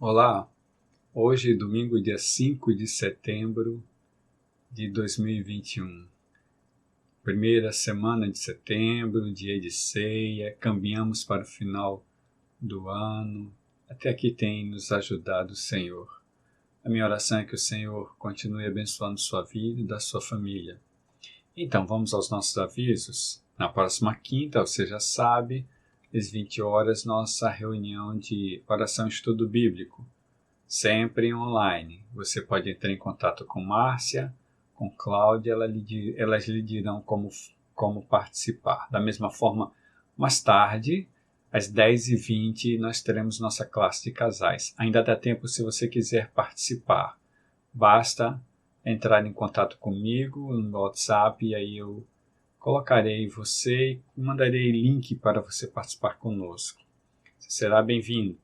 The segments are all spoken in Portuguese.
Olá, hoje domingo, dia 5 de setembro de 2021. Primeira semana de setembro, dia de ceia, caminhamos para o final do ano. Até aqui tem nos ajudado o Senhor. A minha oração é que o Senhor continue abençoando sua vida e da sua família. Então, vamos aos nossos avisos. Na próxima quinta, você já sabe, às 20 horas, nossa reunião de oração e estudo bíblico. Sempre online. Você pode entrar em contato com Márcia, com Cláudia, elas lhe dirão como participar. Da mesma forma, mais tarde, às 10h20, nós teremos nossa classe de casais. Ainda dá tempo se você quiser participar. Basta entrar em contato comigo no WhatsApp e aí eu colocarei você e mandarei link para você participar conosco. Você será bem-vindo.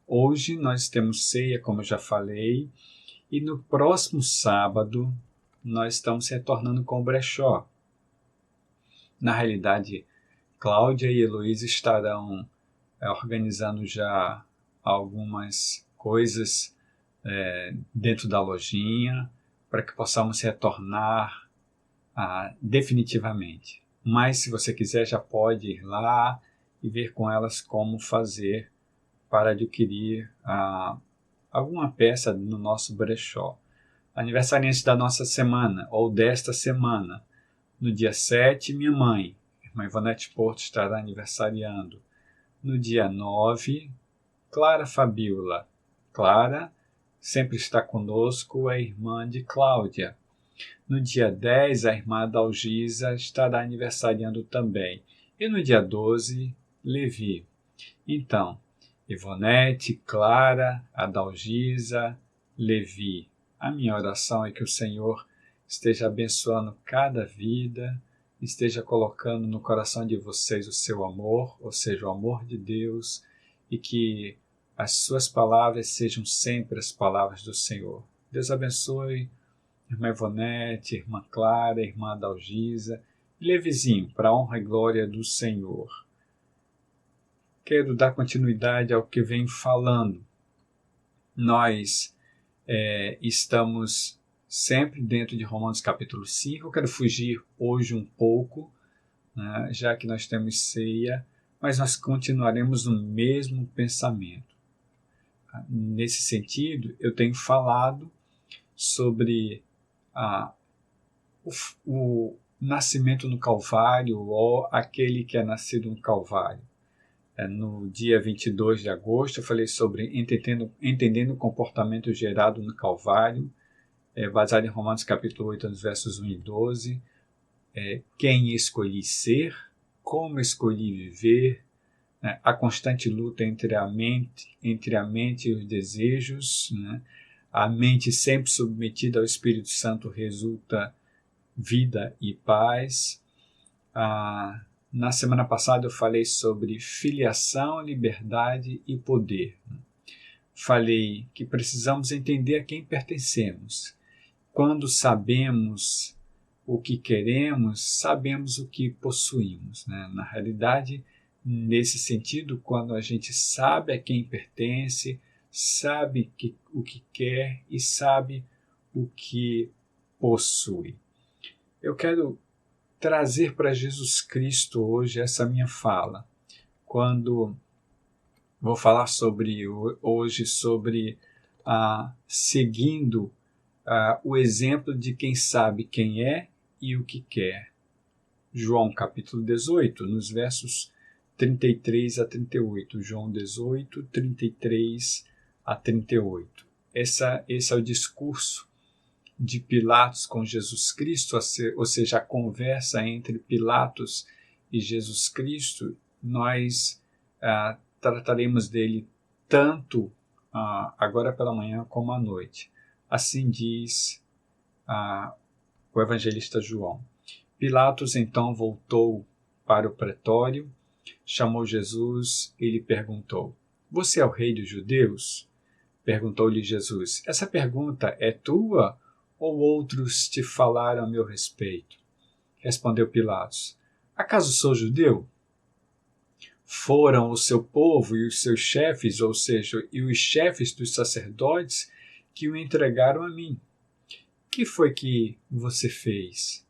Hoje nós temos ceia, como eu já falei, e no próximo sábado nós estamos retornando com o brechó. Na realidade, Cláudia e Heloísa estarão organizando já algumas coisas dentro da lojinha para que possamos retornar definitivamente. Mas se você quiser já pode ir lá e ver com elas como fazer para adquirir alguma peça no nosso brechó. Aniversariante da nossa semana, ou desta semana, no dia 7, minha mãe, irmã Ivonete Porto, estará aniversariando. No dia 9, Clara Fabiola. Clara sempre está conosco, a irmã de Cláudia. No dia 10, a irmã Dalgisa estará aniversariando também. E no dia 12, Levi. Então, Ivonete, Clara, Adalgisa, Levi. A minha oração é que o Senhor esteja abençoando cada vida, esteja colocando no coração de vocês o seu amor, ou seja, o amor de Deus, e que as suas palavras sejam sempre as palavras do Senhor. Deus abençoe irmã Ivonete, irmã Clara, irmã Adalgisa e Levizinho, para a honra e glória do Senhor. Quero dar continuidade ao que venho falando. Nós estamos sempre dentro de Romanos capítulo 5. Eu quero fugir hoje um pouco, né, já que nós temos ceia, mas nós continuaremos no mesmo pensamento. Nesse sentido, eu tenho falado sobre o nascimento no Calvário, ou aquele que é nascido no Calvário. No dia 22 de agosto, eu falei sobre entendendo o comportamento gerado no Calvário, baseado em Romanos capítulo 8, versos 1 e 12. Quem escolhi ser, como escolhi viver, a constante luta entre a mente e os desejos, né? A mente sempre submetida ao Espírito Santo resulta vida e paz. Na semana passada eu falei sobre filiação, liberdade e poder. Falei que precisamos entender a quem pertencemos. Quando sabemos o que queremos, sabemos o que possuímos, né? Na realidade, nesse sentido, quando a gente sabe a quem pertence, sabe o que quer e sabe o que possui. Eu quero trazer para Jesus Cristo hoje essa minha fala, quando vou falar hoje sobre seguindo o exemplo de quem sabe quem é e o que quer. João capítulo 18, nos versos 33 a 38. João 18, 33 a 38. Esse é o discurso de Pilatos com Jesus Cristo, ou seja, a conversa entre Pilatos e Jesus Cristo. Nós trataremos dele tanto agora pela manhã como à noite. Assim diz o evangelista João. Pilatos então voltou para o pretório, chamou Jesus e lhe perguntou: Você é o rei dos judeus? Perguntou-lhe Jesus: Essa pergunta é tua ou outros te falaram a meu respeito? Respondeu Pilatos: Acaso sou judeu? foram o seu povo e os seus chefes, ou seja, e os chefes dos sacerdotes, que o entregaram a mim. Que foi que você fez?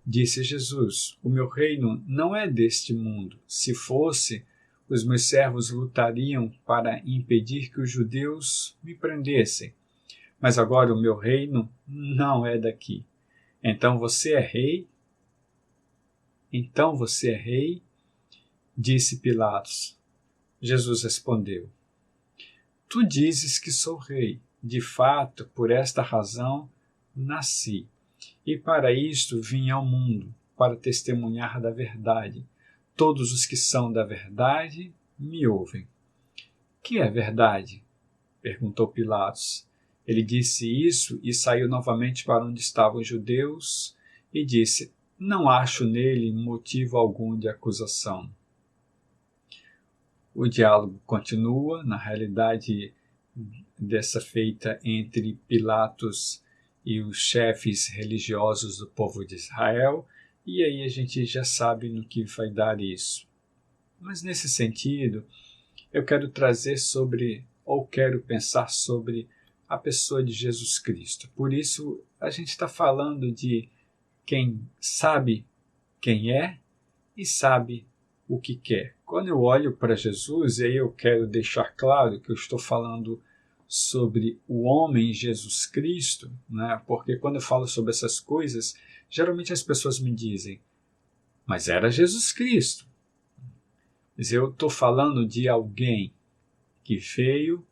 Disse Jesus: o meu reino não é deste mundo. Se fosse, os meus servos lutariam para impedir que os judeus me prendessem. Mas agora o meu reino não é daqui. Então você é rei? Então você é rei? Disse Pilatos. Jesus respondeu: tu dizes que sou rei. De fato, por esta razão nasci. E para isto vim ao mundo, para testemunhar da verdade. Todos os que são da verdade me ouvem. Que é verdade? Perguntou Pilatos. Ele disse isso e saiu novamente para onde estavam os judeus e disse: não acho nele motivo algum de acusação. O diálogo continua, na realidade dessa feita entre Pilatos e os chefes religiosos do povo de Israel, e aí a gente já sabe no que vai dar isso. Mas nesse sentido, eu quero trazer quero pensar sobre a pessoa de Jesus Cristo. Por isso, a gente está falando de quem sabe quem é e sabe o que quer. Quando eu olho para Jesus, e aí eu quero deixar claro que eu estou falando sobre o homem Jesus Cristo, né? Porque quando eu falo sobre essas coisas, geralmente as pessoas me dizem, mas era Jesus Cristo. Mas eu estou falando de alguém que veio,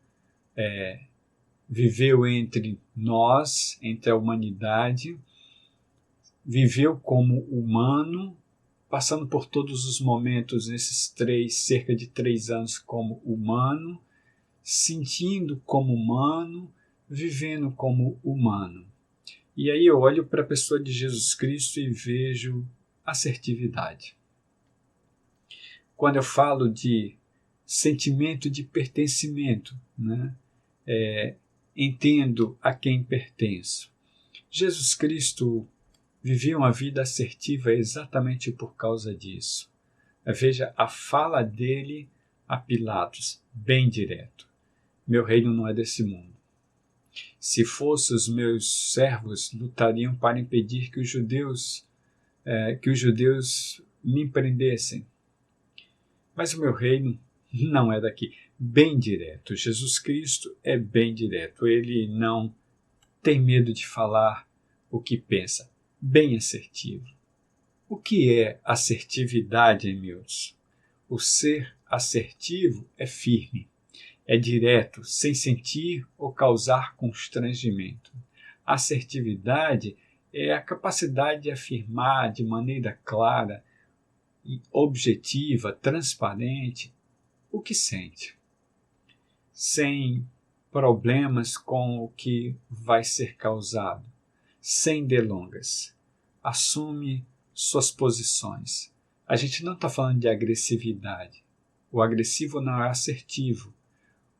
viveu entre nós, entre a humanidade, viveu como humano, passando por todos os momentos nesses cerca de 3 anos como humano, sentindo como humano, vivendo como humano. E aí eu olho para a pessoa de Jesus Cristo e vejo assertividade. Quando eu falo de sentimento de pertencimento, né? Entendo a quem pertenço. Jesus Cristo vivia uma vida assertiva exatamente por causa disso. Veja a fala dele a Pilatos, bem direto. Meu reino não é desse mundo. Se fosse, os meus servos lutariam para impedir que os judeus me prendessem. Mas o meu reino não é daqui. Bem direto. Jesus Cristo é bem direto. Ele não tem medo de falar o que pensa. Bem assertivo. O que é assertividade, Emilson? O ser assertivo é firme, é direto, sem sentir ou causar constrangimento. Assertividade é a capacidade de afirmar de maneira clara e objetiva, transparente, o que sente, sem problemas com o que vai ser causado, sem delongas. Assume suas posições. A gente não está falando de agressividade. O agressivo não é assertivo.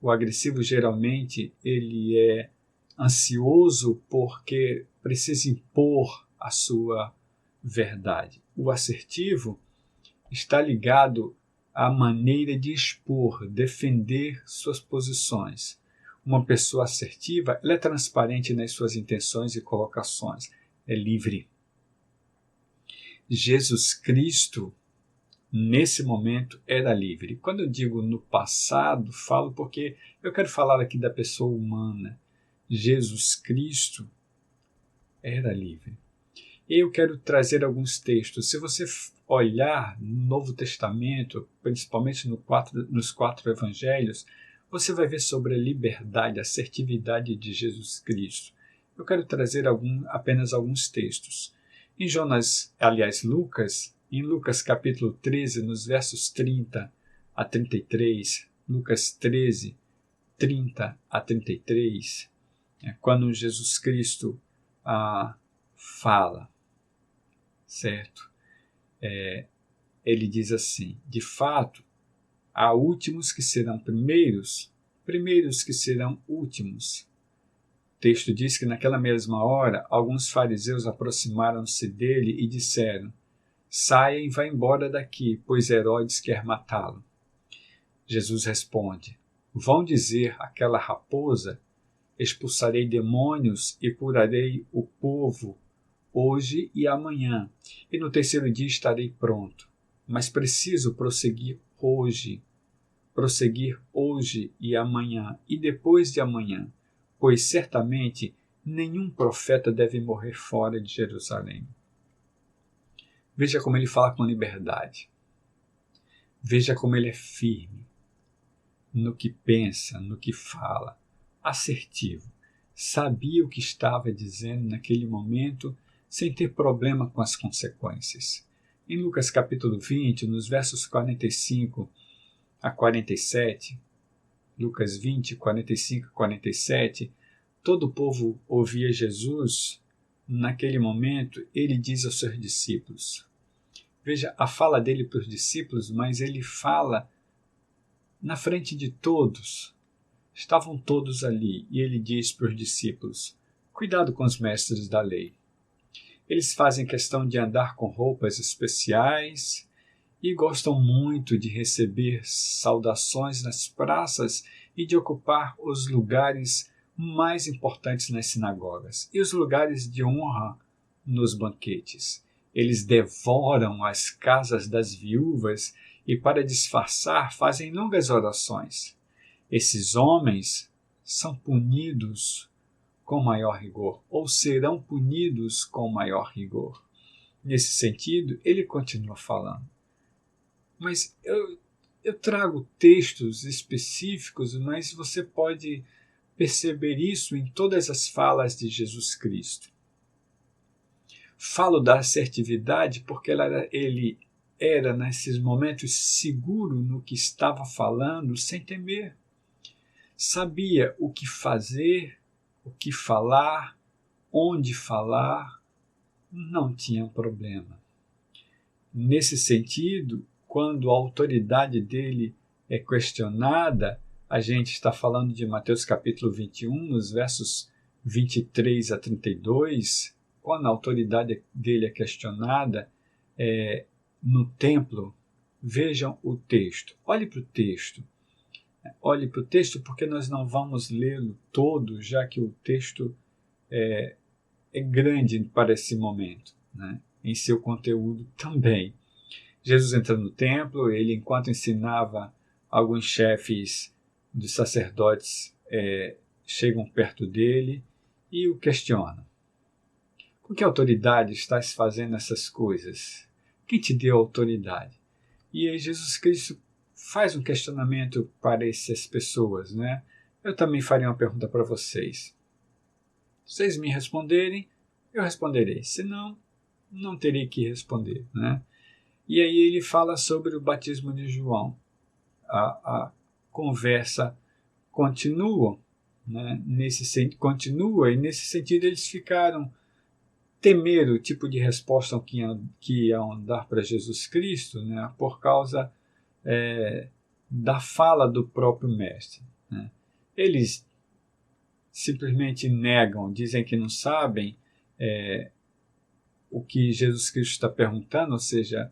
O agressivo geralmente ele é ansioso porque precisa impor a sua verdade. O assertivo está ligado à maneira de expor, defender suas posições. Uma pessoa assertiva, ela é transparente nas suas intenções e colocações, é livre. Jesus Cristo, nesse momento, era livre. Quando eu digo no passado, falo porque eu quero falar aqui da pessoa humana. Jesus Cristo era livre. Eu quero trazer alguns textos. Se você olhar no Novo Testamento, principalmente nos 4 evangelhos, você vai ver sobre a liberdade, a assertividade de Jesus Cristo. Eu quero trazer apenas alguns textos. Em Lucas capítulo 13, nos versos 30 a 33, Lucas 13, 30 a 33, quando Jesus Cristo fala, certo? Ele diz assim, de fato, há últimos que serão primeiros, primeiros que serão últimos. O texto diz que naquela mesma hora, alguns fariseus aproximaram-se dele e disseram, saia e vá embora daqui, pois Herodes quer matá-lo. Jesus responde: vão dizer àquela raposa: expulsarei demônios e curarei o povo hoje e amanhã, e no terceiro dia estarei pronto. Mas preciso prosseguir hoje e amanhã e depois de amanhã, pois certamente nenhum profeta deve morrer fora de Jerusalém. Veja como ele fala com liberdade. Veja como ele é firme no que pensa, no que fala, assertivo. Sabia o que estava dizendo naquele momento sem ter problema com as consequências. Em Lucas capítulo 20, nos versos 45 a 47, Lucas 20, 45 a 47, todo o povo ouvia Jesus. Naquele momento, ele diz aos seus discípulos. Veja a fala dele para os discípulos, mas ele fala na frente de todos. Estavam todos ali e ele diz para os discípulos: cuidado com os mestres da lei. Eles fazem questão de andar com roupas especiais e gostam muito de receber saudações nas praças e de ocupar os lugares mais importantes nas sinagogas e os lugares de honra nos banquetes. Eles devoram as casas das viúvas e, para disfarçar, fazem longas orações. Esses homens são punidos com maior rigor, ou serão punidos com maior rigor. Nesse sentido, ele continua falando. Mas eu trago textos específicos, mas você pode perceber isso em todas as falas de Jesus Cristo. Falo da assertividade porque ele era, nesses momentos, seguro no que estava falando, sem temer. Sabia o que fazer, o que falar, onde falar, não tinha problema. Nesse sentido, quando a autoridade dele é questionada, a gente está falando de Mateus capítulo 21, nos versos 23 a 32, quando a autoridade dele é questionada no templo. Vejam o texto, olhe para o texto. Olhe para o texto porque nós não vamos lê-lo todo, já que o texto é grande para esse momento, né? Em seu conteúdo também. Jesus entra no templo, ele, enquanto ensinava, alguns chefes dos sacerdotes chegam perto dele e o questionam. Com que autoridade estás fazendo essas coisas? Quem te deu autoridade? E aí Jesus Cristo faz um questionamento para essas pessoas, né? Eu também faria uma pergunta para vocês. Se vocês me responderem, eu responderei. Se não, não terei que responder, né? E aí ele fala sobre o batismo de João. A conversa continua, né? Continua, e nesse sentido eles ficaram temer o tipo de resposta que iam dar para Jesus Cristo, né? Por causa da fala do próprio mestre, né? Eles simplesmente negam, dizem que não sabem o que Jesus Cristo está perguntando, ou seja,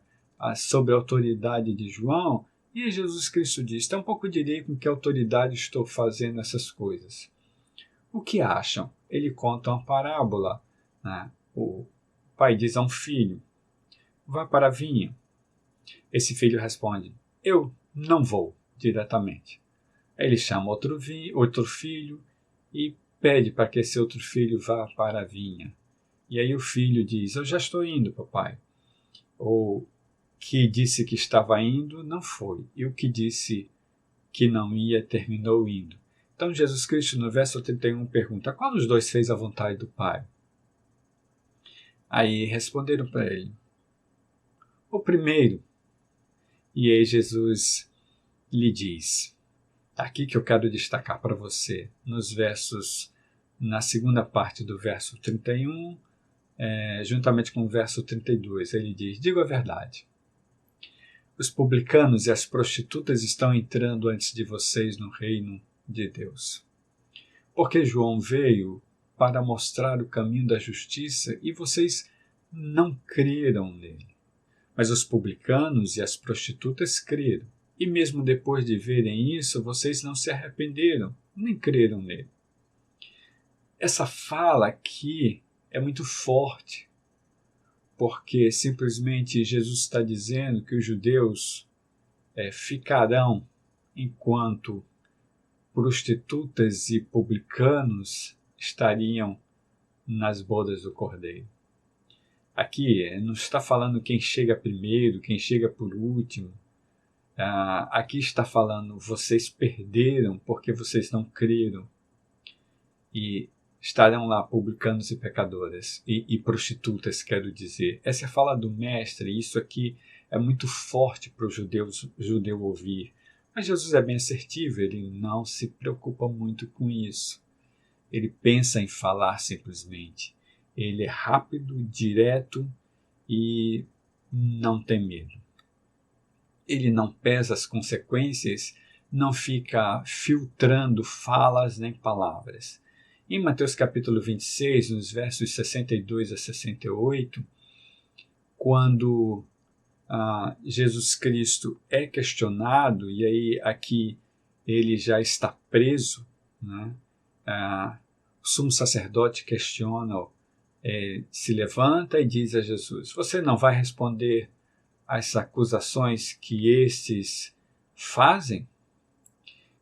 sobre a autoridade de João, e Jesus Cristo diz: tampouco direi com que autoridade estou fazendo essas coisas. O que acham? Ele conta uma parábola, né? O pai diz a um filho: vá para a vinha. Esse filho responde: eu não vou diretamente. Aí ele chama outro filho e pede para que esse outro filho vá para a vinha. E aí o filho diz: eu já estou indo, papai. O que disse que estava indo não foi, e o que disse que não ia terminou indo. Então Jesus Cristo, no verso 31, pergunta: qual dos dois fez a vontade do Pai? Aí responderam para ele: o primeiro. E aí Jesus lhe diz, aqui que eu quero destacar para você, na segunda parte do verso 31, juntamente com o verso 32, ele diz: digo a verdade. Os publicanos e as prostitutas estão entrando antes de vocês no reino de Deus. Porque João veio para mostrar o caminho da justiça e vocês não creram nele. Mas os publicanos e as prostitutas creram. E mesmo depois de verem isso, vocês não se arrependeram, nem creram nele. Essa fala aqui é muito forte, porque simplesmente Jesus está dizendo que os judeus ficarão enquanto prostitutas e publicanos estariam nas bodas do Cordeiro. Aqui não está falando quem chega primeiro, quem chega por último. Aqui está falando vocês perderam porque vocês não creram. E estarão lá publicanos e pecadoras e prostitutas, quero dizer. Essa é a fala do mestre, e isso aqui é muito forte para o judeu ouvir. Mas Jesus é bem assertivo, ele não se preocupa muito com isso. Ele pensa em falar simplesmente. Ele é rápido, direto e não tem medo. Ele não pesa as consequências, não fica filtrando falas nem palavras. Em Mateus capítulo 26, nos versos 62 a 68, quando Jesus Cristo é questionado, e aí aqui ele já está preso, né? O sumo sacerdote questiona, se levanta e diz a Jesus: você não vai responder às acusações que estes fazem?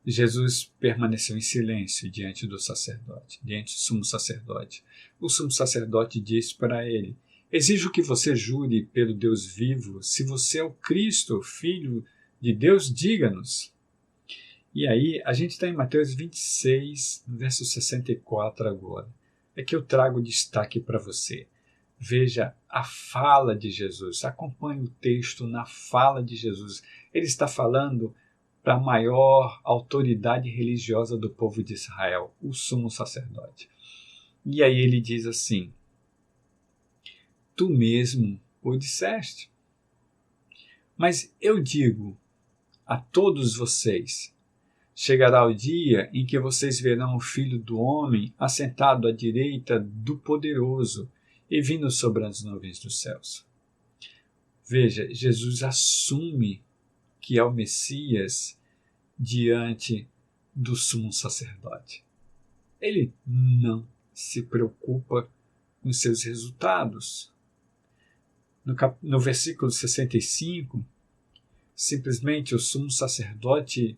Jesus permaneceu em silêncio diante do sacerdote, diante do sumo sacerdote. O sumo sacerdote disse para ele: exijo que você jure pelo Deus vivo, se você é o Cristo, Filho de Deus, diga-nos. E aí, a gente está em Mateus 26, verso 64 agora. É que eu trago destaque para você. Veja a fala de Jesus, acompanhe o texto na fala de Jesus. Ele está falando para a maior autoridade religiosa do povo de Israel, o sumo sacerdote. E aí ele diz assim: tu mesmo o disseste. Mas eu digo a todos vocês, chegará o dia em que vocês verão o Filho do Homem assentado à direita do Poderoso e vindo sobre as nuvens dos céus. Veja, Jesus assume que é o Messias diante do sumo sacerdote. Ele não se preocupa com seus resultados. No versículo 65, simplesmente o sumo sacerdote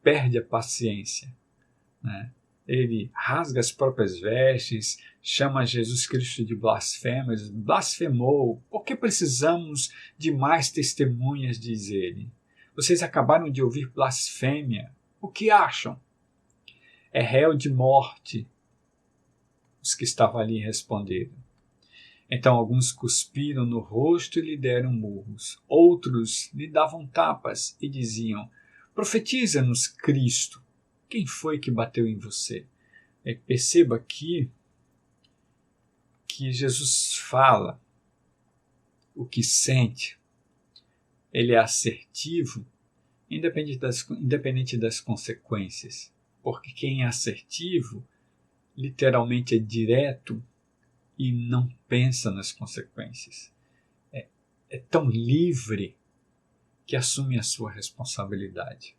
perde a paciência, né? Ele rasga as próprias vestes, chama Jesus Cristo de blasfemas, blasfemou. Por que precisamos de mais testemunhas, diz ele? Vocês acabaram de ouvir blasfêmia. O que acham? É réu de morte. Os que estavam ali responderam. Então alguns cuspiram no rosto e lhe deram murros. Outros lhe davam tapas e diziam: profetiza-nos, Cristo. Quem foi que bateu em você? Perceba aqui que Jesus fala o que sente. Ele é assertivo, independente das consequências. Porque quem é assertivo, literalmente é direto e não pensa nas consequências. É tão livre que assume a sua responsabilidade.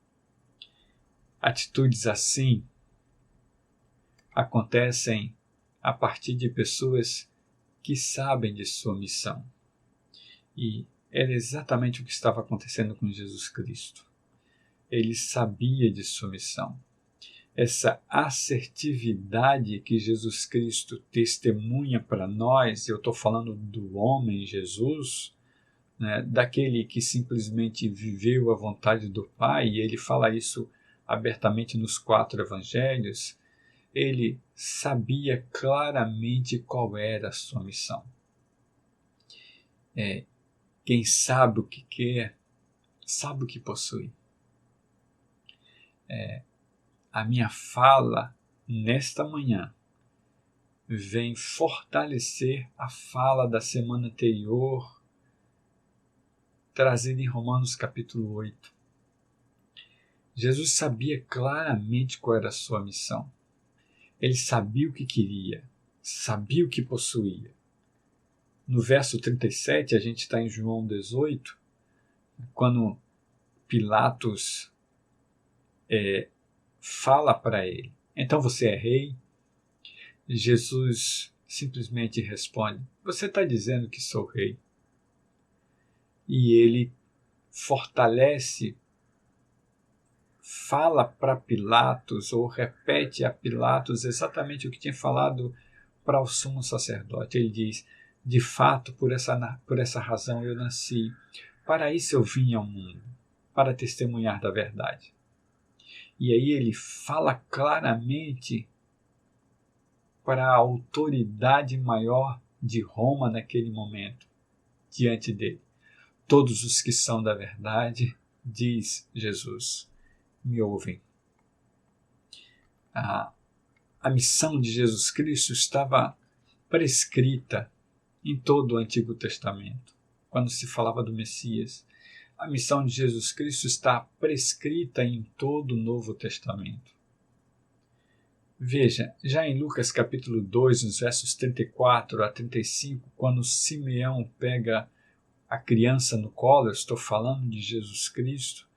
Atitudes assim acontecem a partir de pessoas que sabem de sua missão. E era exatamente o que estava acontecendo com Jesus Cristo. Ele sabia de sua missão. Essa assertividade que Jesus Cristo testemunha para nós, eu estou falando do homem Jesus, né, daquele que simplesmente viveu a vontade do Pai, e ele fala isso abertamente nos 4 evangelhos. Ele sabia claramente qual era a sua missão. Quem sabe o que quer, sabe o que possui. A minha fala nesta manhã vem fortalecer a fala da semana anterior, trazida em Romanos capítulo 8. Jesus sabia claramente qual era a sua missão. Ele sabia o que queria, sabia o que possuía. No verso 37, a gente está em João 18, quando Pilatos fala para ele: então você é rei? Jesus simplesmente responde: você está dizendo que sou rei. E ele fortalece, fala para Pilatos, ou repete a Pilatos exatamente o que tinha falado para o sumo sacerdote. Ele diz: de fato, por essa razão eu nasci, para isso eu vim ao mundo, para testemunhar da verdade. E aí ele fala claramente para a autoridade maior de Roma naquele momento, diante dele: todos os que são da verdade, diz Jesus, me ouvem. A missão de Jesus Cristo estava prescrita em todo o Antigo Testamento. Quando se falava do Messias, a missão de Jesus Cristo está prescrita em todo o Novo Testamento. Veja, já em Lucas capítulo 2, nos versos 34 a 35, quando Simeão pega a criança no colo, eu estou falando de Jesus Cristo,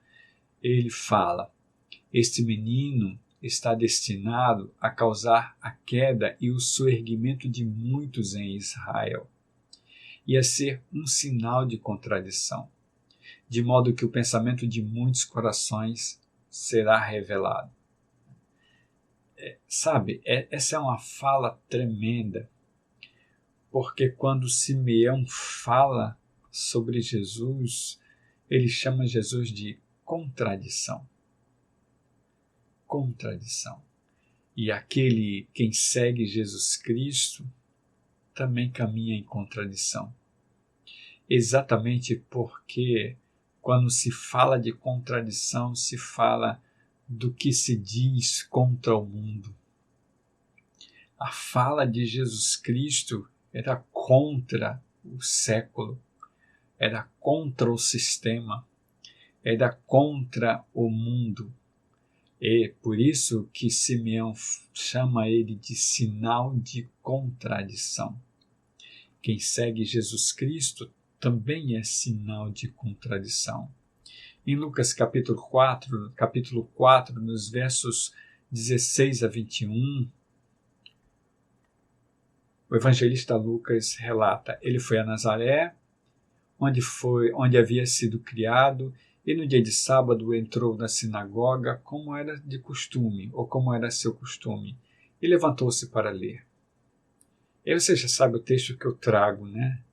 ele fala: este menino está destinado a causar a queda e o soerguimento de muitos em Israel, e a ser um sinal de contradição, de modo que o pensamento de muitos corações será revelado. Essa é uma fala tremenda, porque quando Simeão fala sobre Jesus, ele chama Jesus de contradição. Contradição. E quem segue Jesus Cristo também caminha em contradição. Exatamente porque quando se fala de contradição, se fala do que se diz contra o mundo. A fala de Jesus Cristo era contra o século, era contra o sistema, era contra o mundo. É por isso que Simeão chama ele de sinal de contradição. Quem segue Jesus Cristo também é sinal de contradição. Em Lucas capítulo 4, nos versos 16 a 21, o evangelista Lucas relata: ele foi a Nazaré, onde havia sido criado, e no dia de sábado entrou na sinagoga, como era de costume, ou como era seu costume, e levantou-se para ler. E você já sabe o texto que eu trago, né?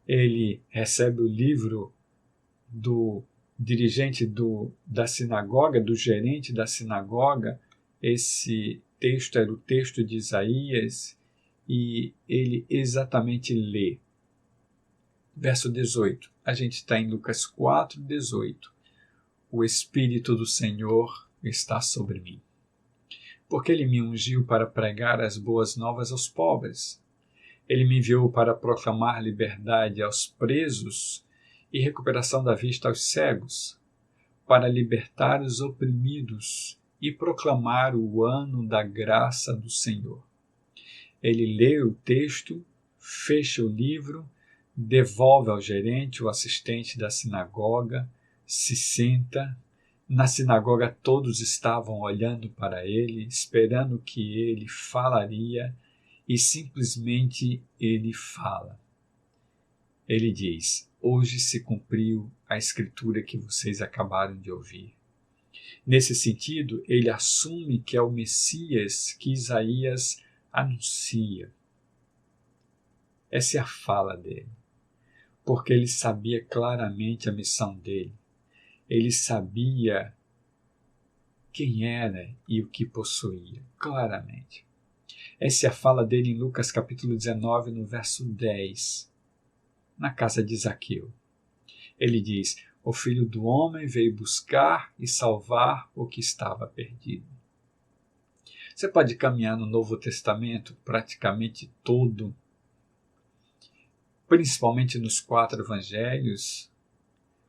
Ele recebe o livro do dirigente da sinagoga, do gerente da sinagoga. Esse texto era o texto de Isaías, e ele exatamente lê. Verso 18, a gente está em Lucas 4, 18. O Espírito do Senhor está sobre mim, porque ele me ungiu para pregar as boas novas aos pobres. Ele me enviou para proclamar liberdade aos presos e recuperação da vista aos cegos, para libertar os oprimidos e proclamar o ano da graça do Senhor. Ele lê o texto, fecha o livro, devolve ao gerente, o assistente da sinagoga, se senta. Na sinagoga todos estavam olhando para ele, esperando o que ele falaria, e simplesmente ele fala. Ele diz: hoje se cumpriu a escritura que vocês acabaram de ouvir. Nesse sentido, ele assume que é o Messias que Isaías anuncia. Essa é a fala dele, porque ele sabia claramente a missão dele. Ele sabia quem era e o que possuía, claramente. Essa é a fala dele em Lucas capítulo 19, no verso 10, na casa de Zaqueu. Ele diz: o Filho do Homem veio buscar e salvar o que estava perdido. Você pode caminhar no Novo Testamento praticamente todo, principalmente nos 4 evangelhos,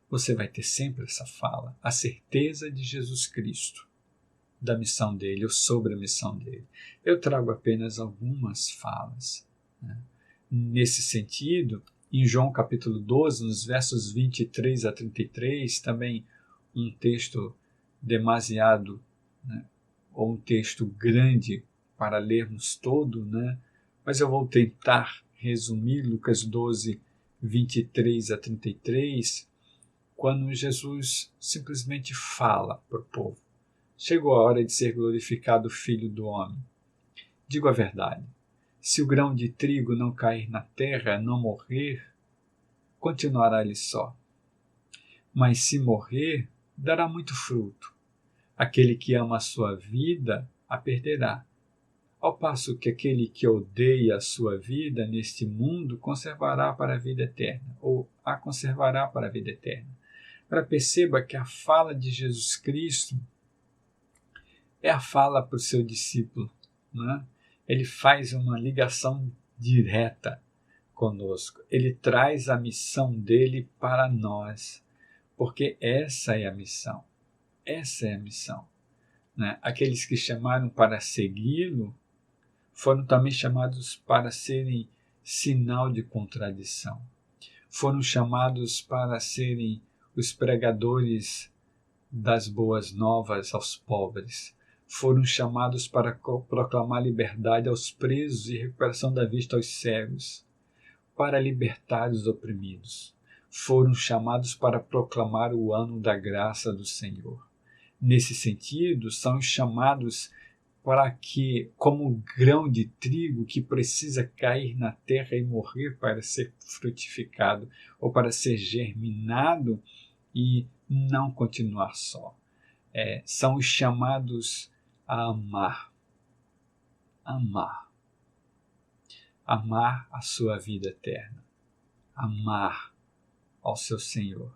você vai ter sempre essa fala, a certeza de Jesus Cristo, da missão dele ou sobre a missão dele. Eu trago apenas algumas falas, né? Nesse sentido, em João capítulo 12, nos versos 23 a 33, também um texto demasiado, né, ou um texto grande para lermos todo, né, mas eu vou tentar resumir Lucas 12, 23 a 33, quando Jesus simplesmente fala para o povo: chegou a hora de ser glorificado o Filho do Homem. Digo a verdade, se o grão de trigo não cair na terra, não morrer, continuará ele só. Mas se morrer, dará muito fruto. Aquele que ama a sua vida, a perderá. Ao passo que aquele que odeia a sua vida neste mundo, conservará para a vida eterna, ou a conservará para a vida eterna. Agora perceba que a fala de Jesus Cristo é a fala para o seu discípulo, né? Ele faz uma ligação direta conosco. Ele traz a missão dele para nós, porque essa é a missão. Essa é a missão, né? Aqueles que chamaram para segui-lo foram também chamados para serem sinal de contradição. Foram chamados para serem os pregadores das boas novas aos pobres. Foram chamados para proclamar liberdade aos presos e recuperação da vista aos cegos, para libertar os oprimidos. Foram chamados para proclamar o ano da graça do Senhor. Nesse sentido, são chamados para que, como grão de trigo que precisa cair na terra e morrer para ser frutificado, ou para ser germinado e não continuar só. São os chamados a amar. Amar. Amar a sua vida eterna. Amar ao seu Senhor.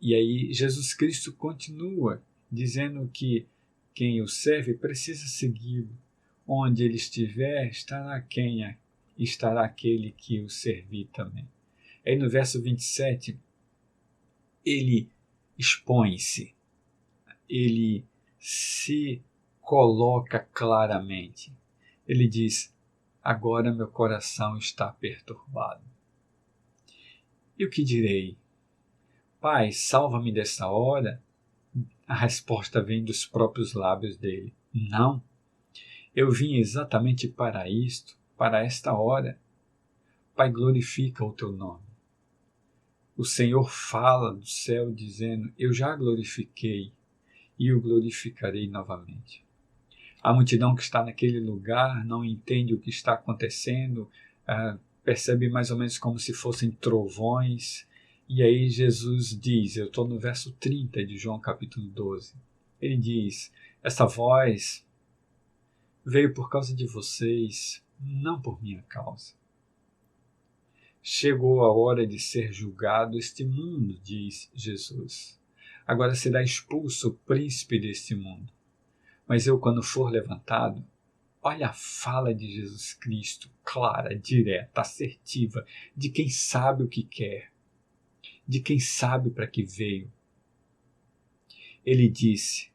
E aí Jesus Cristo continua dizendo que quem o serve precisa segui-lo. Onde ele estiver, estará aquele que o servir também. Aí no verso 27, ele expõe-se, ele se coloca claramente. Ele diz: agora meu coração está perturbado. E o que direi? Pai, salva-me dessa hora? A resposta vem dos próprios lábios dele: não, eu vim exatamente para isto, para esta hora. Pai, glorifica o teu nome. O Senhor fala do céu dizendo: eu já glorifiquei e o glorificarei novamente. A multidão que está naquele lugar não entende o que está acontecendo, percebe mais ou menos como se fossem trovões. E aí Jesus diz, eu estou no verso 30 de João capítulo 12, ele diz: essa voz veio por causa de vocês, não por minha causa. Chegou a hora de ser julgado este mundo, diz Jesus. Agora será expulso o príncipe deste mundo. Mas eu, quando for levantado, olha a fala de Jesus Cristo, clara, direta, assertiva, de quem sabe o que quer, de quem sabe para que veio. Ele disse: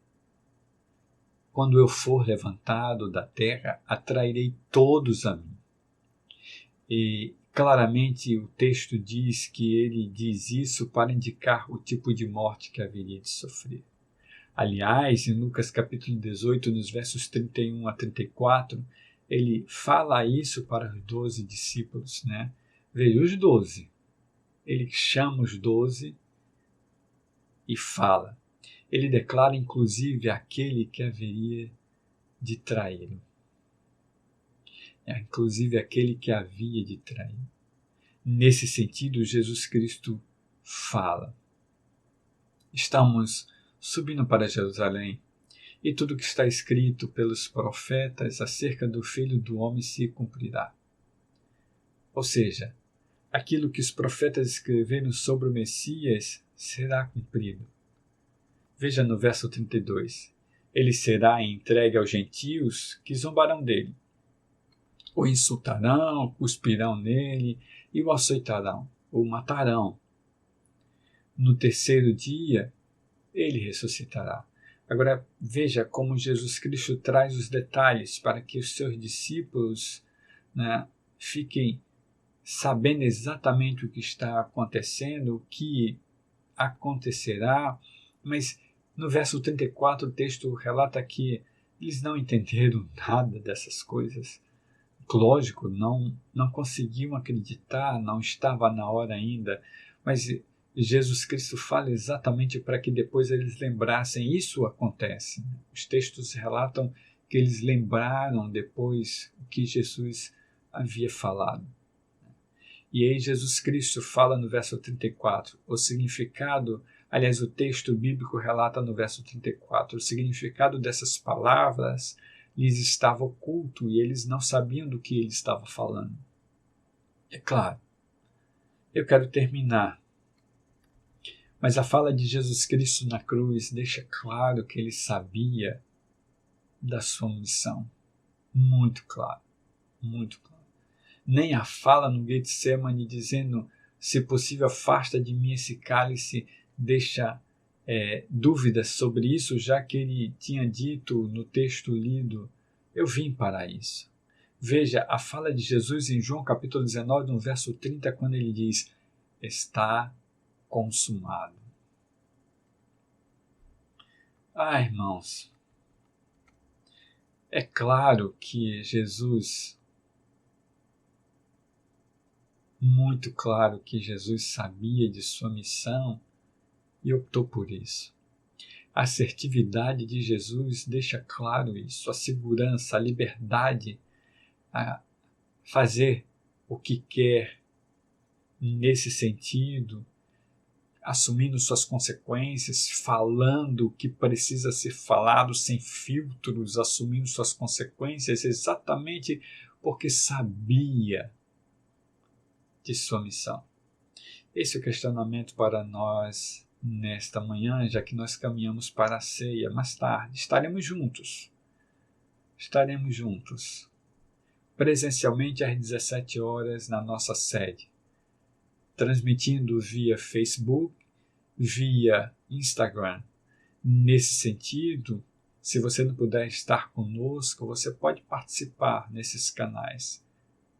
quando eu for levantado da terra, atrairei todos a mim. E claramente o texto diz que ele diz isso para indicar o tipo de morte que haveria de sofrer. Aliás, em Lucas capítulo 18, nos versos 31 a 34, ele fala isso para os 12 discípulos, né? Veja, os 12. Ele chama os 12 e fala. Ele declara inclusive aquele que haveria de traí-lo. Inclusive aquele que havia de trair. Nesse sentido, Jesus Cristo fala. Estamos subindo para Jerusalém, e tudo o que está escrito pelos profetas acerca do Filho do Homem se cumprirá. Ou seja, aquilo que os profetas escreveram sobre o Messias será cumprido. Veja no verso 32. Ele será entregue aos gentios que zombarão dele. O insultarão, cuspirão nele e o açoitarão, o matarão. No terceiro dia, ele ressuscitará. Agora, veja como Jesus Cristo traz os detalhes para que os seus discípulos, né, fiquem sabendo exatamente o que está acontecendo, o que acontecerá, Mas no verso 34 o texto relata que eles não entenderam nada dessas coisas. Lógico, não conseguiam acreditar, não estava na hora ainda, mas Jesus Cristo fala exatamente para que depois eles lembrassem. Isso acontece. Os textos relatam que eles lembraram depois o que Jesus havia falado. E aí Jesus Cristo fala no verso 34, o significado, aliás, o texto bíblico relata no verso 34, o significado dessas palavras lhes estava oculto e eles não sabiam do que ele estava falando. É claro, eu quero terminar, mas a fala de Jesus Cristo na cruz deixa claro que ele sabia da sua missão. Muito claro, muito claro. Nem a fala no Getsemane dizendo, se possível, afasta de mim esse cálice, deixa dúvidas sobre isso, já que ele tinha dito no texto lido, eu vim para isso. Veja a fala de Jesus em João capítulo 19, no verso 30, quando ele diz, está consumado. Ah, irmãos, é claro que Jesus, muito claro que Jesus sabia de sua missão e optou por isso. A assertividade de Jesus deixa claro isso, a segurança, a liberdade a fazer o que quer nesse sentido, assumindo suas consequências, falando o que precisa ser falado sem filtros, assumindo suas consequências exatamente porque sabia de sua missão. Esse é o questionamento para nós nesta manhã, já que nós caminhamos para a ceia mais tarde. Estaremos juntos, presencialmente às 17 horas na nossa sede, transmitindo via Facebook, via Instagram. Nesse sentido, se você não puder estar conosco, você pode participar nesses canais.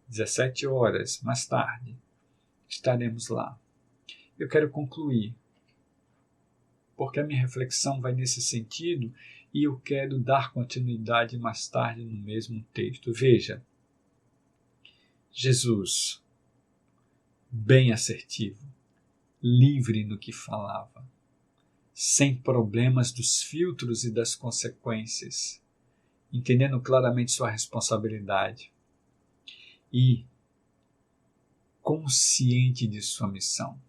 17 horas mais tarde, estaremos lá. Eu quero concluir, porque a minha reflexão vai nesse sentido e eu quero dar continuidade mais tarde no mesmo texto. Veja, Jesus, bem assertivo, livre no que falava, sem problemas dos filtros e das consequências, entendendo claramente sua responsabilidade e consciente de sua missão.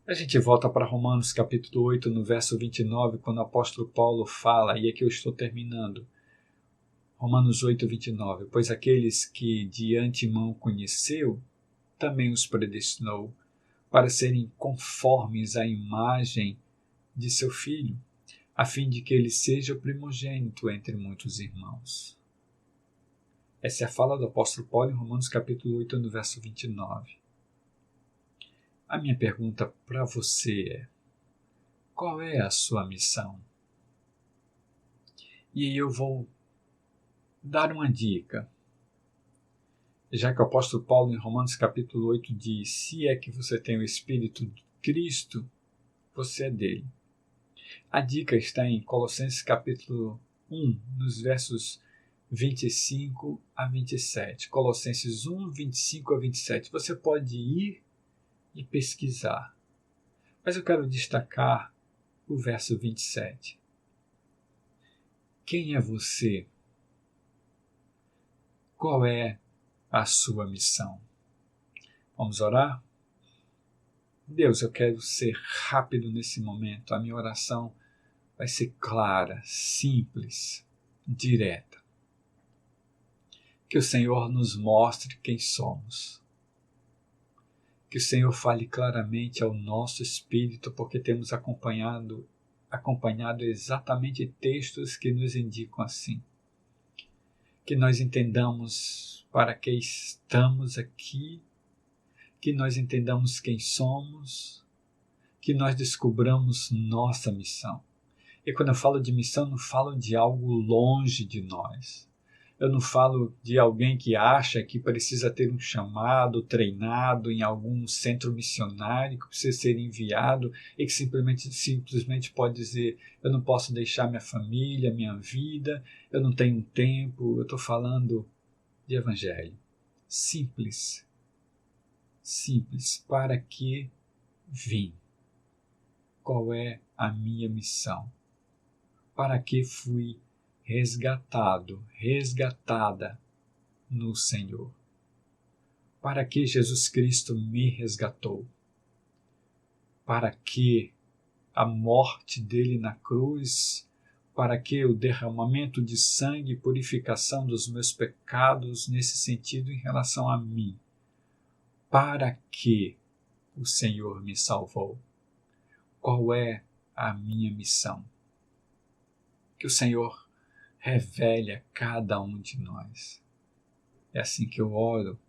A gente volta para Romanos capítulo 8, no verso 29, quando o apóstolo Paulo fala, e aqui eu estou terminando, Romanos 8, 29, pois aqueles que de antemão conheceu, também os predestinou para serem conformes à imagem de seu Filho, a fim de que ele seja o primogênito entre muitos irmãos. Essa é a fala do apóstolo Paulo em Romanos capítulo 8, no verso 29. A minha pergunta para você é, qual é a sua missão? E eu vou dar uma dica. Já que o apóstolo Paulo em Romanos capítulo 8 diz, se é que você tem o Espírito de Cristo, você é dele. A dica está em Colossenses capítulo 1, nos versos 25 a 27. Colossenses 1, 25 a 27. Você pode ir e pesquisar. Mas eu quero destacar o verso 27. Quem é você? Qual é a sua missão? Vamos orar? Deus, eu quero ser rápido nesse momento. A minha oração vai ser clara, simples, direta. Que o Senhor nos mostre quem somos. Que o Senhor fale claramente ao nosso espírito, porque temos acompanhado exatamente textos que nos indicam assim. Que nós entendamos para que estamos aqui, que nós entendamos quem somos, que nós descobramos nossa missão. E quando eu falo de missão, não falo de algo longe de nós. Eu não falo de alguém que acha que precisa ter um chamado, treinado em algum centro missionário, que precisa ser enviado e que simplesmente pode dizer: eu não posso deixar minha família, minha vida, eu não tenho tempo. Eu estou falando de evangelho. Simples. Simples. Para que vim? Qual é a minha missão? Para que fui resgatado, resgatada no Senhor? Para que Jesus Cristo me resgatou? Para que a morte dele na cruz? Para que o derramamento de sangue e purificação dos meus pecados nesse sentido em relação a mim? Para que o Senhor me salvou? Qual é a minha missão? Que o Senhor revele a cada um de nós. É assim que eu oro,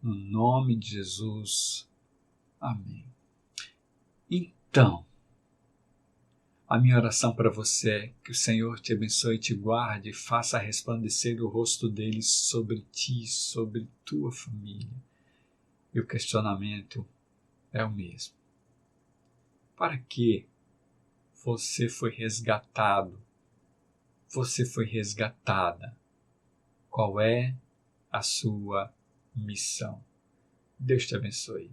no nome de Jesus. Amém. Então, a minha oração para você é que o Senhor te abençoe, te guarde e faça resplandecer o rosto dele sobre ti, sobre tua família. E o questionamento é o mesmo. Para que você foi resgatado? Você foi resgatada. Qual é a sua missão? Deus te abençoe.